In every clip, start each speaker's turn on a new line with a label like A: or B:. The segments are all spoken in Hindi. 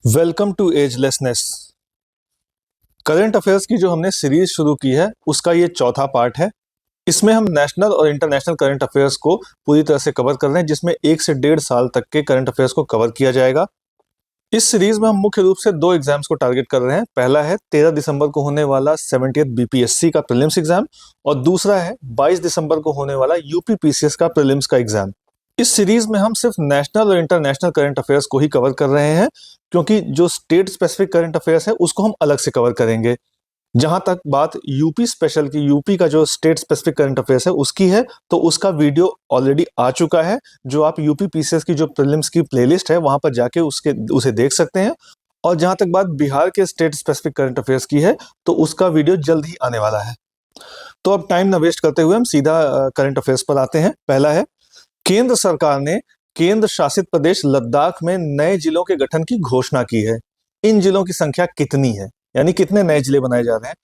A: Welcome to agelessness. Current affairs की जो हमने सीरीज शुरू की है उसका ये चौथा पार्ट है। इसमें हम नेशनल और इंटरनेशनल करंट अफेयर्स को पूरी तरह से कवर कर रहे हैं, जिसमें 1 से 1.5 साल तक के करंट अफेयर्स को कवर किया जाएगा। इस सीरीज में हम मुख्य रूप से दो एग्जाम्स को टारगेट कर रहे हैं। पहला है 13 दिसंबर को होने वाला 70th बीपीएससी का प्रीलिम्स एग्जाम और दूसरा है 22 दिसंबर को होने वाला यूपी पीसीएस का प्रीलिम्स का एग्जाम। इस सीरीज में हम सिर्फ नेशनल और इंटरनेशनल करंट अफेयर्स को ही कवर कर रहे हैं, क्योंकि जो स्टेट स्पेसिफिक करंट अफेयर्स है उसको हम अलग से कवर करेंगे। जहां तक बात यूपी स्पेशल की, यूपी का जो स्टेट स्पेसिफिक करंट अफेयर्स है उसकी है, तो उसका वीडियो ऑलरेडी आ चुका है, जो आप यूपी पीसीएस की जो प्रीलिम्स की प्लेलिस्ट है वहां पर जाके उसे देख सकते हैं। और जहां तक बात बिहार के स्टेट स्पेसिफिक करंट अफेयर्स की है, तो उसका वीडियो जल्द ही आने वाला है। तो अब टाइम ना वेस्ट करते हुए हम सीधा करंट अफेयर्स पर आते हैं। पहला है, केंद्र सरकार ने केंद्र शासित प्रदेश लद्दाख में नए जिलों के गठन की घोषणा की है। इन जिलों की संख्या कितनी है, यानी कितने नए जिले बनाए जा रहे हैं?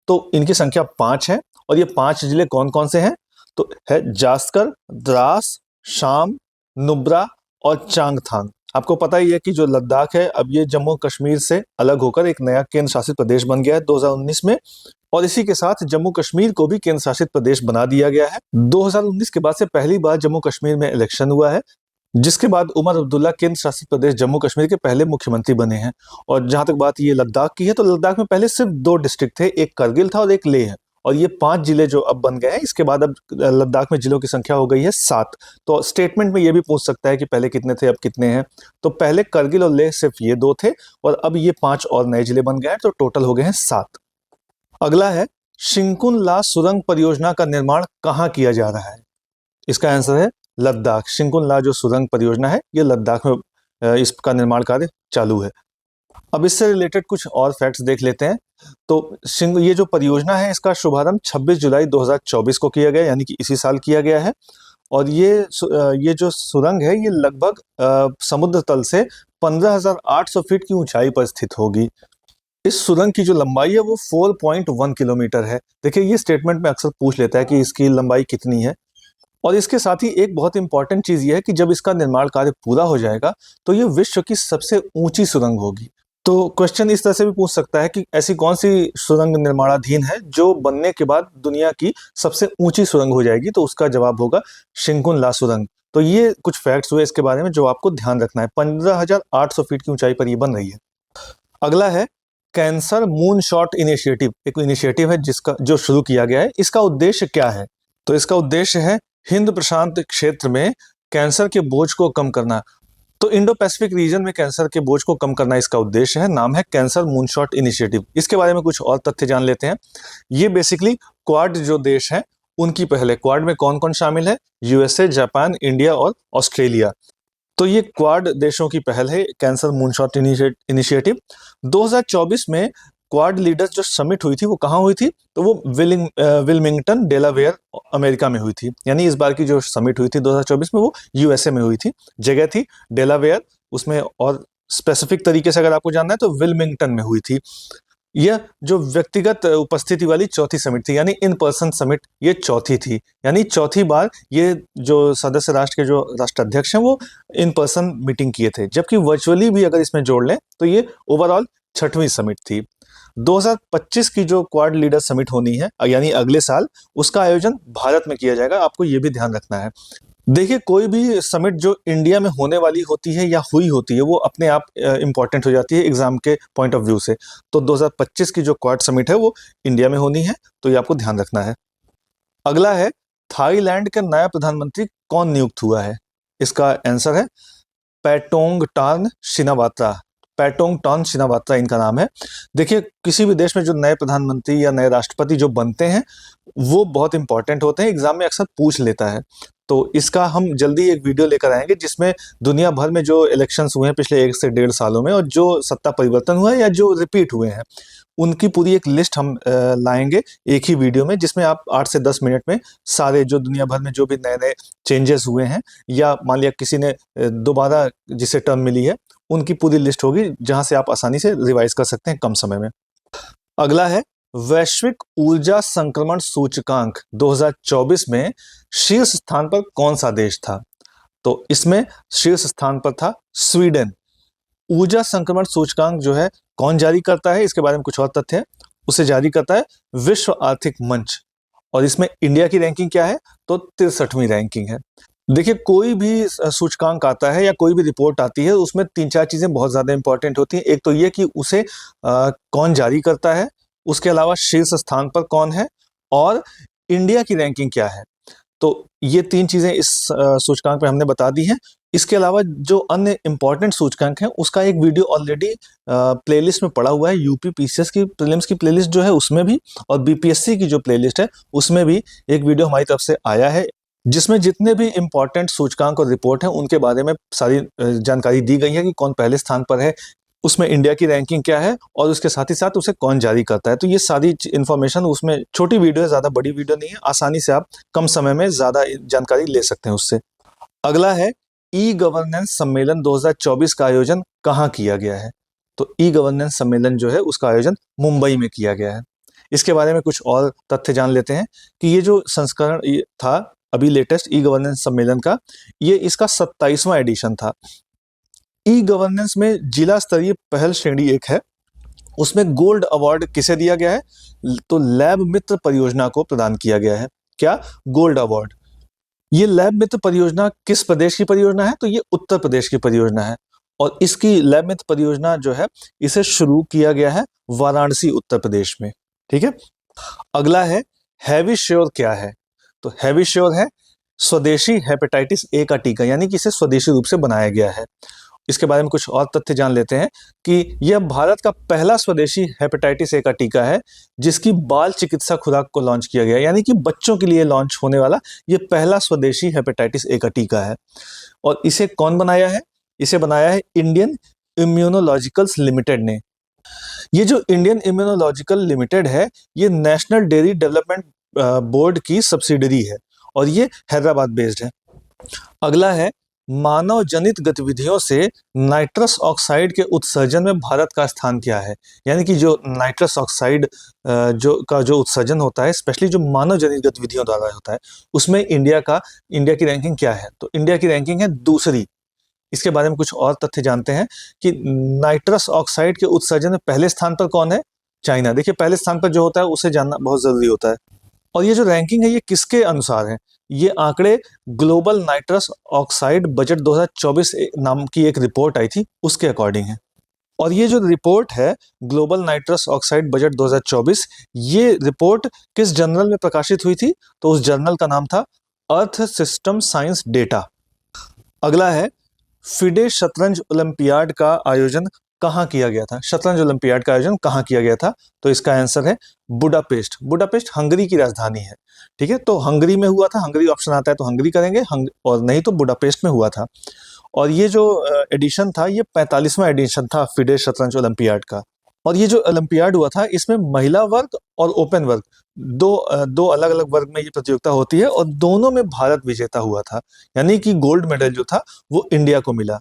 A: तो इनकी संख्या 5 है। और ये 5 जिले कौन कौन से हैं? तो है जास्कर, द्रास, शाम, नुब्रा और चांगथांग। आपको पता ही है कि जो लद्दाख है अब ये जम्मू कश्मीर से अलग होकर एक नया केंद्र शासित प्रदेश बन गया है 2019 में। और इसी के साथ जम्मू कश्मीर को भी केंद्र शासित प्रदेश बना दिया गया है। 2019 के बाद से पहली बार जम्मू कश्मीर में इलेक्शन हुआ है, जिसके बाद उमर अब्दुल्ला केंद्र शासित प्रदेश जम्मू कश्मीर के पहले मुख्यमंत्री बने हैं। और जहां तक बात ये लद्दाख की है, तो लद्दाख में पहले सिर्फ 2 डिस्ट्रिक्ट थे, एक करगिल था और एक लेह है। और ये 5 जिले जो अब बन गए हैं, इसके बाद अब लद्दाख में जिलों की संख्या हो गई है 7। तो स्टेटमेंट में ये भी पूछ सकता है कि पहले कितने थे अब कितने हैं। तो पहले करगिल और लेह सिर्फ ये 2 थे और अब ये 5 और नए जिले बन गए हैं, तो टोटल हो गए हैं 7। अगला है, शिंकुन ला सुरंग परियोजना का निर्माण कहाँ किया जा रहा है? इसका आंसर है लद्दाख। शिंकुन ला जो सुरंग परियोजना है ये लद्दाख में इसका निर्माण कार्य चालू है। अब इससे रिलेटेड कुछ और फैक्ट्स देख लेते हैं। तो ये जो परियोजना है इसका शुभारंभ 26 जुलाई 2024 को किया गया, यानी कि इसी साल किया गया है। और ये जो सुरंग है ये लगभग समुद्र तल से 15,800 फीट की ऊंचाई पर स्थित होगी। इस सुरंग की जो लंबाई है वो 4.1 किलोमीटर है। देखिए, ये स्टेटमेंट में अक्सर पूछ लेता है कि इसकी लंबाई कितनी है। और इसके साथ ही एक बहुत इंपॉर्टेंट चीज ये है कि जब इसका निर्माण कार्य पूरा हो जाएगा तो ये विश्व की सबसे ऊंची सुरंग होगी। तो क्वेश्चन इस तरह से भी पूछ सकता है कि ऐसी कौन सी सुरंग निर्माणाधीन है जो बनने के बाद दुनिया की सबसे ऊंची सुरंग हो जाएगी? तो उसका जवाब होगा शिंकुन ला सुरंग। तो ये कुछ फैक्ट्स हुए इसके बारे में जो आपको ध्यान रखना है। 15,800 फीट की ऊंचाई पर ये बन रही है। अगला है, कैंसर मून शॉट इनिशिएटिव। एक इनिशिएटिव है जिसका जो शुरू किया गया है। इसका उद्देश्य क्या है? तो इसका उद्देश्य है हिंद प्रशांत क्षेत्र में कैंसर के बोझ को कम करना। तो इंडो पैसिफिक रीजन में कैंसर के बोझ को कम करना इसका उद्देश्य है। नाम है कैंसर मूनशॉट इनिशिएटिव। इसके बारे में कुछ और तथ्य जान लेते हैं। ये बेसिकली क्वाड जो देश हैं उनकी पहल है। क्वाड में कौन कौन शामिल है? यूएसए, जापान, इंडिया और ऑस्ट्रेलिया। तो ये क्वाड देशों की पहल है कैंसर मूनशॉट इनिशिएटिव। 2024 में क्वाड लीडर्स जो समिट हुई थी वो कहाँ हुई थी? तो वो विल्मिंगटन, डेलावेयर, अमेरिका में हुई थी। यानी इस बार की जो समिट हुई थी 2024 में वो यूएसए में हुई थी। जगह थी डेलावेयर, उसमें और स्पेसिफिक तरीके से अगर आपको जानना है तो विल्मिंगटन में हुई थी। यह जो व्यक्तिगत उपस्थिति वाली चौथी समिट थी, यानी इन पर्सन समिट ये चौथी थी। यानी चौथी बार ये जो सदस्य राष्ट्र के जो राष्ट्राध्यक्ष हैं वो इन पर्सन मीटिंग किए थे, जबकि वर्चुअली भी अगर इसमें जोड़ लें तो ये ओवरऑल 6वीं समिट थी। 2025 की जो क्वाड लीडर समिट होनी है, यानी अगले साल, उसका आयोजन भारत में किया जाएगा। आपको ये भी ध्यान रखना है। देखिए, कोई भी समिट जो इंडिया में होने वाली होती है या हुई होती है वो अपने आप इंपॉर्टेंट हो जाती है एग्जाम के पॉइंट ऑफ व्यू से। तो 2025 की जो क्वाड समिट है वो इंडिया में होनी है, तो ये आपको ध्यान रखना है। अगला है, थाईलैंड का नया प्रधानमंत्री कौन नियुक्त हुआ है? इसका आंसर है पैटोंगटान शिनावात्रा। पैटोंगटान शिनावात्रा इनका नाम है। देखिए, किसी भी देश में जो नए प्रधानमंत्री या नए राष्ट्रपति जो बनते हैं वो बहुत इंपॉर्टेंट होते हैं, एग्जाम में अक्सर पूछ लेता है। तो इसका हम जल्दी एक वीडियो लेकर आएंगे जिसमें दुनिया भर में जो इलेक्शंस हुए हैं पिछले 1 से 1.5 सालों में और जो सत्ता परिवर्तन हुआ है या जो रिपीट हुए हैं उनकी पूरी एक लिस्ट हम लाएंगे एक ही वीडियो में, जिसमें आप 8 से 10 मिनट में सारे जो दुनिया भर में जो भी नए नए चेंजेस हुए हैं या मान लिया किसी ने दोबारा जिसे टर्म मिली है उनकी पूरी लिस्ट होगी, जहां से आप आसानी से रिवाइज कर सकते हैं कम समय में। अगला है, वैश्विक ऊर्जा संक्रमण सूचकांक 2024 में शीर्ष स्थान पर कौन सा देश था? तो इसमें शीर्ष स्थान पर था स्वीडन। ऊर्जा संक्रमण सूचकांक जो है कौन जारी करता है, इसके बारे में कुछ और तथ्य है। उसे जारी करता है विश्व आर्थिक मंच, और इसमें इंडिया की रैंकिंग क्या है, तो 63वीं रैंकिंग है। देखिए, कोई भी सूचकांक आता है या कोई भी रिपोर्ट आती है, उसमें 3-4 चीजें बहुत ज्यादा इंपॉर्टेंट होती हैं। एक तो ये कि उसे कौन जारी करता है, उसके अलावा शीर्ष स्थान पर कौन है, और इंडिया की रैंकिंग क्या है। तो ये 3 चीजें इस सूचकांक पे हमने बता दी हैं। इसके अलावा जो अन्य इंपॉर्टेंट सूचकांक हैं, उसका एक वीडियो ऑलरेडी प्लेलिस्ट में पड़ा हुआ है। यूपी पीसीएस की प्रीलिम्स की प्लेलिस्ट जो है उसमें भी, और बीपीएससी की जो प्लेलिस्ट है उसमें भी एक वीडियो हमारी तरफ से आया है, जिसमें जितने भी इंपॉर्टेंट सूचकांक और रिपोर्ट हैं उनके बारे में सारी जानकारी दी गई है कि कौन पहले स्थान पर है, उसमें इंडिया की रैंकिंग क्या है, और उसके साथ ही साथ उसे कौन जारी करता है। तो ये सारी इन्फॉर्मेशन उसमें, छोटी वीडियो है, ज़्यादा बड़ी वीडियो नहीं है, आसानी से आप कम समय में ज़्यादा जानकारी ले सकते हैं उससे। अगला है ई गवर्नेंस सम्मेलन 2024 का आयोजन कहाँ किया गया है। तो ई गवर्नेंस सम्मेलन जो है उसका आयोजन मुंबई में किया गया है। इसके बारे में कुछ और तथ्य जान लेते हैं कि ये जो संस्करण था अभी लेटेस्ट ई गवर्नेंस सम्मेलन का, ये इसका 27वां एडिशन था। ई गवर्नेंस में जिला स्तरीय पहल श्रेणी एक है, उसमें गोल्ड अवार्ड किसे दिया गया है, तो लैब मित्र परियोजना को प्रदान किया गया है। क्या? Gold award. ये लैब मित्र परियोजना किस प्रदेश की परियोजना है, तो ये उत्तर प्रदेश की परियोजना है, और इसकी लैब मित्र परियोजना जो है इसे शुरू किया गया है वाराणसी उत्तर प्रदेश में। ठीक है। अगला है हैवी श्योर क्या है, तो हैवी श्योर है स्वदेशी हेपेटाइटिस ए का टीका, यानी कि इसे स्वदेशी रूप से बनाया गया है। इसके बारे में कुछ और तथ्य जान लेते हैं कि यह भारत का पहला स्वदेशी हेपेटाइटिस ए का टीका है जिसकी बाल चिकित्सा खुराक को लॉन्च किया गया, यानी कि बच्चों के लिए लॉन्च होने वाला यह पहला स्वदेशी हेपेटाइटिस ए का टीका है। और इसे कौन बनाया है? इसे बनाया है इंडियन इम्यूनोलॉजिकल्स लिमिटेड ने। ये जो इंडियन इम्यूनोलॉजिकल लिमिटेड है, ये नेशनल डेयरी डेवलपमेंट बोर्ड की सब्सिडरी है, और ये हैदराबाद बेस्ड है। अगला है मानव जनित गतिविधियों से नाइट्रस ऑक्साइड के उत्सर्जन में भारत का स्थान क्या है, यानी कि जो नाइट्रस ऑक्साइड जो उत्सर्जन होता है, स्पेशली जो मानव जनित गतिविधियों द्वारा होता है, उसमें इंडिया की रैंकिंग क्या है, तो इंडिया की रैंकिंग है दूसरी। इसके बारे में कुछ और तथ्य जानते हैं कि नाइट्रस ऑक्साइड के उत्सर्जन में पहले स्थान पर कौन है? चाइना। देखिए, पहले स्थान पर जो होता है उसे जानना बहुत जरूरी होता है। और ये जो रैंकिंग है ये किसके अनुसार है? ये आंकड़े ग्लोबल नाइट्रस ऑक्साइड बजट 2024 नाम की एक रिपोर्ट आई थी, उसके अकॉर्डिंग है। और ये जो रिपोर्ट है ग्लोबल नाइट्रस ऑक्साइड बजट 2024, ये रिपोर्ट किस जर्नल में प्रकाशित हुई थी? तो उस जर्नल का नाम था अर्थ सिस्टम साइंस डेटा। अगला है फिडे शतरंज ओलंपियाड का आयोजन कहाँ किया गया था? शतरंज ओलंपियाड का आयोजन कहाँ किया गया था? तो इसका आंसर है बुडापेस्ट। बुडापेस्ट हंगरी की राजधानी है। ठीक है, तो हंगरी में हुआ था, हंगरी ऑप्शन आता है तो हंगरी करेंगे, और नहीं तो बुडापेस्ट में हुआ था। और ये जो एडिशन था, ये 45वां एडिशन था फिडे शतरंज ओलंपियाड का। और ये जो ओलंपियाड हुआ था, इसमें महिला वर्ग और ओपन वर्ग दो अलग अलग वर्ग में ये प्रतियोगिता होती है, और दोनों में भारत विजेता हुआ था, यानी कि गोल्ड मेडल जो था वो इंडिया को मिला।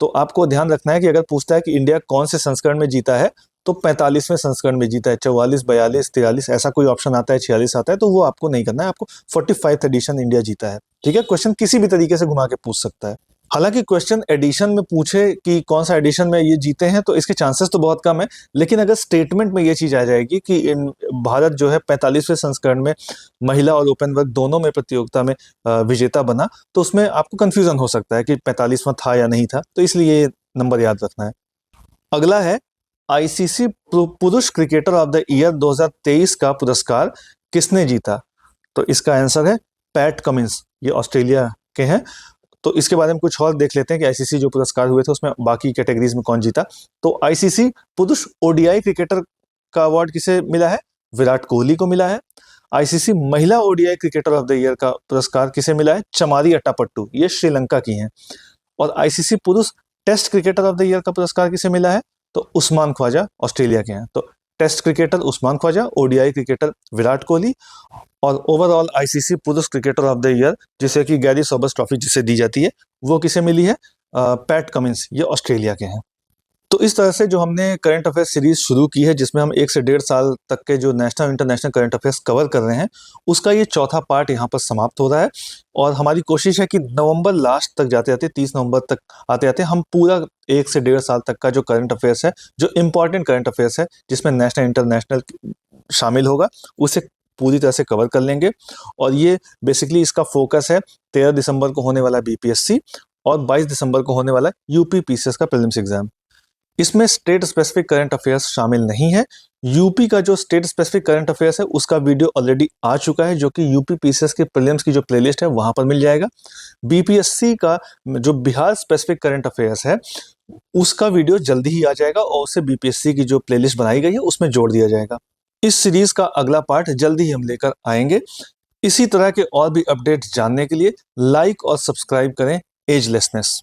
A: तो आपको ध्यान रखना है कि अगर पूछता है कि इंडिया कौन से संस्करण में जीता है, तो 45वें संस्करण में जीता है। 44, 42, 43 ऐसा कोई ऑप्शन आता है, 46 आता है, तो वो आपको नहीं करना है, आपको 45th एडिशन इंडिया जीता है। ठीक है, क्वेश्चन किसी भी तरीके से घुमा के पूछ सकता है। हालांकि क्वेश्चन एडिशन में पूछे कि कौन सा एडिशन में ये जीते हैं, तो इसके चांसेस तो बहुत कम है, लेकिन अगर स्टेटमेंट में ये चीज आ जाएगी कि भारत जो है 45वें संस्करण में महिला और ओपन वर्ग दोनों में प्रतियोगिता में विजेता बना, तो उसमें आपको कंफ्यूजन हो सकता है कि 45वां था या नहीं था, तो इसलिए ये नंबर याद रखना है। अगला है आईसीसी पुरुष क्रिकेटर ऑफ द ईयर 2023 का पुरस्कार किसने जीता? तो इसका आंसर है पैट कमिंस, ये ऑस्ट्रेलिया के हैं। तो इसके बारे में कुछ और देख लेते हैं कि आईसीसी जो पुरस्कार हुए थे उसमें बाकी कैटेगरीज में कौन जीता। तो आईसीसी पुरुष ओडीआई क्रिकेटर का अवार्ड किसे मिला है? विराट कोहली को मिला है। आईसीसी महिला ODI cricketer of the year का पुरस्कार किसे मिला है? चमारी अट्टापट्टू, ये श्रीलंका की हैं। और आईसीसी पुरुष test cricketer of the year का पुरस्कार किसे मिला है? तो उस्मान ख्वाजा, ऑस्ट्रेलिया के हैं। तो test cricketer Usman Khawaja, ODI cricketer Virat Kohli, और ओवरऑल आईसीसी पुरुष क्रिकेटर ऑफ द ईयर जिसे कि गैरी सोबर्स ट्रॉफी जिसे दी जाती है, वो किसे मिली है? पैट कमिंस, ये ऑस्ट्रेलिया के हैं। तो इस तरह से जो हमने करंट अफेयर सीरीज शुरू की है, जिसमें हम 1 से 1.5 साल तक के जो नेशनल और इंटरनेशनल करंट अफेयर्स कवर कर रहे हैं, उसका ये चौथा पार्ट यहाँ पर समाप्त हो रहा है। और हमारी कोशिश है कि नवंबर लास्ट तक जाते-जाते 30 नवंबर तक आते-आते हम पूरा 1 से 1.5 साल तक का जो करंट अफेयर्स है, जो इम्पोर्टेंट करंट अफेयर्स है, जिसमें नेशनल इंटरनेशनल शामिल होगा, उसे पूरी तरह से कवर कर लेंगे। और ये बेसिकली इसका फोकस है 13 दिसंबर को होने वाला बीपीएससी और 22 दिसंबर को होने वाला यूपी पीसीएस का प्रीलिम्स एग्जाम। इसमें स्टेट स्पेसिफिक करंट अफेयर्स शामिल नहीं है। यूपी का जो स्टेट स्पेसिफिक करंट अफेयर्स है, उसका वीडियो ऑलरेडी आ चुका है, जो कि यूपी पीसीएस के प्रीलिम्स की जो प्लेलिस्ट है वहां पर मिल जाएगा। बीपीएससी का जो बिहार स्पेसिफिक करंट अफेयर्स है, उसका वीडियो जल्दी ही आ जाएगा और उसे बीपीएससी की जो प्लेलिस्ट बनाई गई है उसमें जोड़ दिया जाएगा। इस सीरीज का अगला पार्ट जल्दी ही हम लेकर आएंगे। इसी तरह के और भी अपडेट्स जानने के लिए लाइक और सब्सक्राइब करें एजलेसनेस।